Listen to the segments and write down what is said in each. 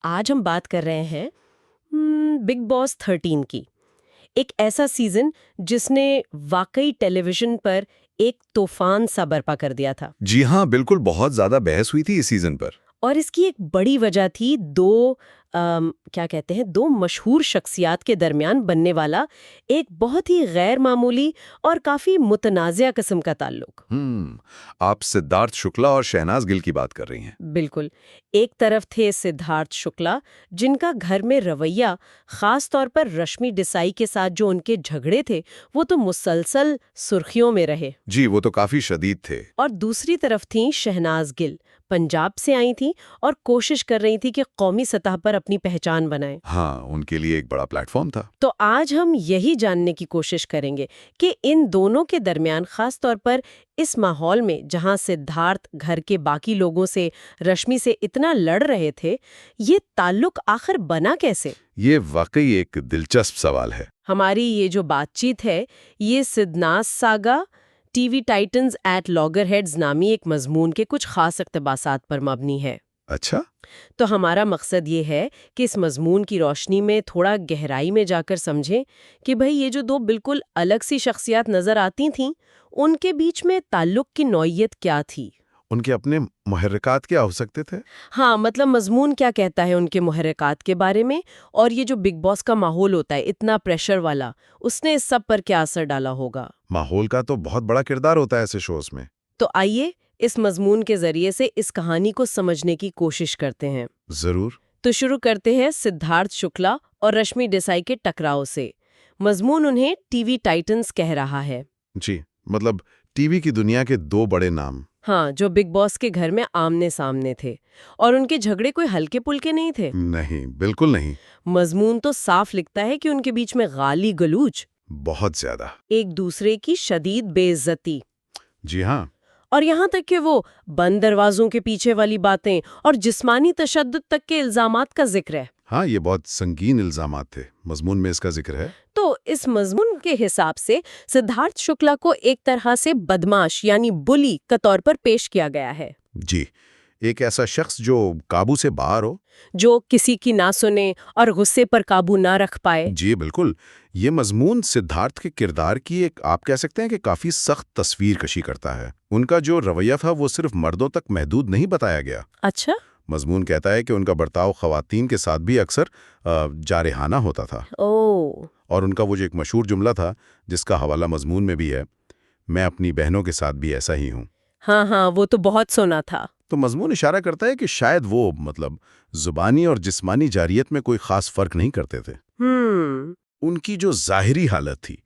آج ہم بات کر رہے ہیں بگ باس 13 کی. ایک ایسا سیزن جس نے واقعی ٹیلی ویژن پر ایک طوفان سا برپا کر دیا تھا. جی ہاں، بالکل بہت زیادہ بحث ہوئی تھی اس سیزن پر. اور اس کی ایک بڑی وجہ تھی دو مشہور شخصیات کے درمیان بننے والا ایک بہت ہی غیر معمولی اور کافی متنازع قسم کا تعلق. آپ سدھارتھ شکلا اور شہناز گل کی بات کر رہی ہیں. بالکل. ایک طرف تھے سدھارتھ شکلا، جن کا گھر میں رویہ، خاص طور پر رشمی ڈیسائی کے ساتھ جو ان کے جھگڑے تھے، وہ تو مسلسل سرخیوں میں رہے. جی، وہ تو کافی شدید تھے. اور دوسری طرف تھیں شہناز گل، پنجاب سے آئی تھیں اور کوشش کر رہی تھی کہ قومی سطح پر اپنی پہچان بنائیں. ہاں، ان کے لیے ایک بڑا پلیٹ فارم تھا. تو آج ہم یہی جاننے کی کوشش کریں گے کہ ان دونوں کے درمیان، خاص طور پر اس ماحول میں جہاں سدھارتھ گھر کے باقی لوگوں سے، رشمی سے اتنا لڑ رہے تھے، یہ تعلق آخر بنا کیسے؟ یہ واقعی ایک دلچسپ سوال ہے. ہماری یہ جو بات چیت ہے، یہ سدھناس saga T V titans at loggerheads نامی ایک مضمون کے کچھ خاص اقتباسات پر مبنی ہے. اچھا. تو ہمارا مقصد یہ ہے کہ اس مضمون کی روشنی میں تھوڑا گہرائی میں جا کر سمجھیں کہ بھئی یہ جو دو بالکل الگ سی شخصیات نظر آتی تھیں، ان کے بیچ میں تعلق کی نوعیت کیا تھی. ان کے اپنے محرکات کیا ہو سکتے تھے؟ ہاں، مطلب مضمون کیا کہتا ہے ان کے محرکات کے بارے میں، اور یہ جو بگ باس کا ماحول ہوتا ہے اتنا پریشر والا، اس نے اس سب پر کیا اثر ڈالا ہوگا. ماحول کا تو بہت بڑا کردار ہوتا ہے ایسے شوز میں. تو آئیے اس مضمون کے ذریعے سے اس کہانی کو سمجھنے کی کوشش کرتے ہیں. ضرور. تو شروع کرتے ہیں سدھارتھ شکلا اور رشمی ڈیسائی کے ٹکراؤ سے. مضمون انہیں ٹی وی ٹائٹنز کہہ رہا ہے. جی، مطلب ٹی وی کی دنیا کے دو بڑے نام. ہاں، جو بگ باس کے گھر میں آمنے سامنے تھے، اور ان کے جھگڑے کوئی ہلکے پلکے نہیں تھے. نہیں، بالکل نہیں. مضمون تو صاف لکھتا ہے کہ ان کے بیچ میں گالی گلوچ، بہت زیادہ. ایک دوسرے کی شدید بے عزتی، جی ہاں. اور یہاں تک کہ وہ بند دروازوں کے پیچھے والی باتیں اور جسمانی تشدد تک کے الزامات کا ذکر ہے. ہاں، یہ بہت سنگین الزامات تھے. مضمون میں اس کا ذکر ہے. تو اس مضمون کے حساب سے سدھارتھ شکلا کو ایک طرح سے بدماش یعنی بلی کے طور پر پیش کیا گیا ہے. جی، ایک ایسا شخص جو قابو سے باہر ہو، جو کسی کی نہ سنے اور غصے پر قابو نہ رکھ پائے. جی بالکل. یہ مضمون سدھارتھ کے کردار کی ایک، آپ کہہ سکتے ہیں کہ کافی سخت تصویر کشی کرتا ہے. ان کا جو رویہ تھا وہ صرف مردوں تک محدود نہیں بتایا گیا. اچھا. مضمون کہتا ہے کہ ان کا برتاؤ خواتین کے ساتھ بھی اکثر جارحانہ ہوتا تھا. اور ان کا وہ جو ایک مشہور جملہ تھا جس کا حوالہ مضمون میں بھی ہے، میں اپنی بہنوں کے ساتھ بھی ایسا ہی ہوں. ہاں، وہ تو بہت سونا تھا. تو مضمون اشارہ کرتا ہے کہ شاید وہ زبانی اور جسمانی جارحیت میں کوئی خاص فرق نہیں کرتے تھے. ان کی جو ظاہری حالت تھی،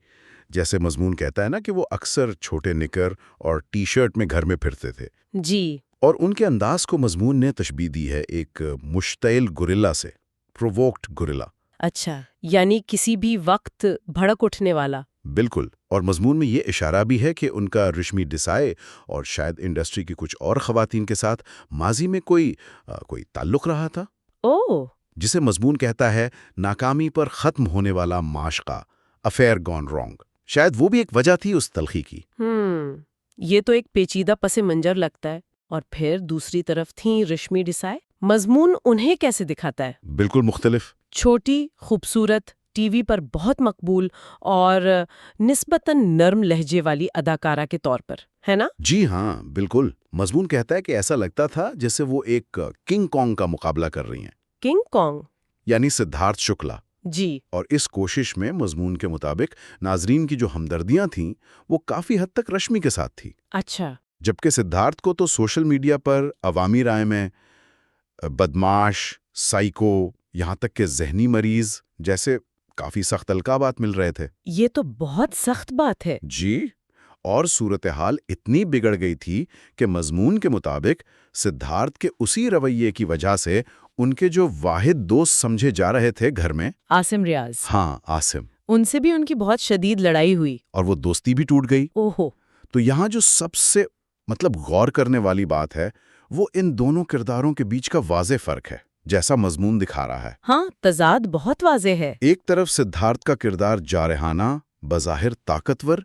جیسے مضمون کہتا ہے نا کہ وہ اکثر چھوٹے نکر اور ٹی شرٹ میں گھر میں پھرتے تھے. جی. اور ان کے انداز کو مضمون نے تشبیہ دی ہے ایک مشتعل گوریلا سے، پرووکڈ گوریلا. اچھا، یعنی کسی بھی وقت بھڑک اٹھنے والا. بالکل. اور مضمون میں یہ اشارہ بھی ہے کہ ان کا رشمی ڈیسائی اور شاید انڈسٹری کی کچھ اور خواتین کے ساتھ ماضی میں کوئی تعلق رہا تھا. جسے مضمون کہتا ہے ناکامی پر ختم ہونے والا معاشقہ، افیئر گون رانگ. شاید وہ بھی ایک وجہ تھی اس تلخی کی. یہ تو ایک پیچیدہ پس منظر لگتا ہے. اور پھر دوسری طرف تھیں رشمی ڈیسائی. مضمون انہیں کیسے دکھاتا ہے؟ بالکل مختلف. چھوٹی، خوبصورت، ٹی وی پر بہت مقبول اور نسبتاً نرم لہجے والی اداکارہ کے طور پر، ہے نا؟ جی ہاں، بالکل. مضمون کہتا ہے کہ ایسا لگتا تھا جیسے وہ ایک کنگ کانگ کا مقابلہ کر رہی ہیں. کنگ کانگ یعنی سدھارتھ شکلا. جی. اور اس کوشش میں مضمون کے مطابق ناظرین کی جو ہمدردیاں تھیں وہ کافی حد تک رشمی کے ساتھ تھی. اچھا. جبکہ سدھارتھ کو تو سوشل میڈیا پر عوامی رائے میں بدماش، سائیکو، یہاں تک کہ ذہنی مریض جیسے کافی سخت القابات مل رہے تھے. یہ تو بہت سخت بات ہے. جی. اور صورتحال اتنی بگڑ گئی تھی کہ مضمون کے مطابق سدھارتھ کے اسی رویے کی وجہ سے ان کے جو واحد دوست سمجھے جا رہے تھے گھر میں، عاصم ریاض. ہاں، عاصم. ان سے بھی ان کی بہت شدید لڑائی ہوئی. اور وہ دوستی بھی ٹوٹ گئی. اوہو. تو یہاں جو سب سے غور کرنے والی بات ہے وہ ان دونوں کرداروں کے بیچ کا واضح فرق ہے، جیسا مضمون دکھا رہا ہے. ہاں، تضاد بہت واضح ہے. ایک طرف سدھارتھ کا کردار جارحانہ، بظاہر طاقتور،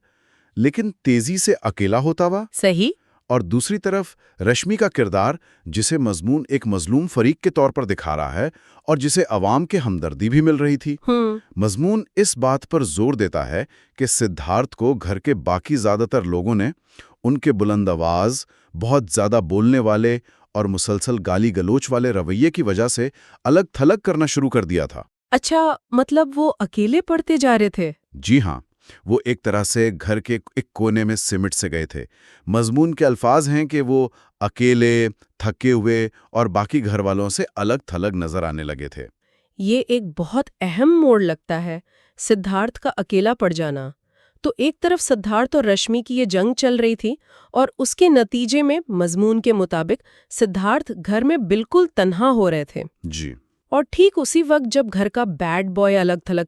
لیکن تیزی سے اکیلا ہوتا ہوا. صحیح. اور دوسری طرف رشمی کا کردار، جسے مضمون ایک مظلوم فریق کے طور پر دکھا رہا ہے اور جسے عوام کے ہمدردی بھی مل رہی تھی۔ مضمون اس بات پر زور دیتا ہے کہ سدھارتھ کو گھر کے باقی زیادہ تر لوگوں نے ان کے بلند آواز، بہت زیادہ بولنے والے اور مسلسل گالی گلوچ والے رویے کی وجہ سے الگ تھلگ کرنا شروع کر دیا تھا۔ اچھا، مطلب وہ اکیلے پڑھتے جا رہے تھے؟ جی ہاں، وہ ایک طرح سے گھر کے ایک کونے میں سمٹ سے گئے تھے۔ مضمون کے الفاظ ہیں کہ وہ اکیلے، تھکے ہوئے اور باقی گھر والوں سے الگ تھلگ نظر آنے لگے تھے۔ یہ ایک بہت اہم موڑ لگتا ہے، سدھارتھ کا اکیلا پڑ جانا۔ تو ایک طرف سدھارتھ اور رشمی کی یہ جنگ چل رہی تھی اور اس کے نتیجے میں مضمون کے مطابق سدھارتھ گھر میں بالکل تنہا ہو رہے تھے۔ جی۔ اور ٹھیک اسی وقت جب گھر کا بیڈ بوائے الگ تھلگ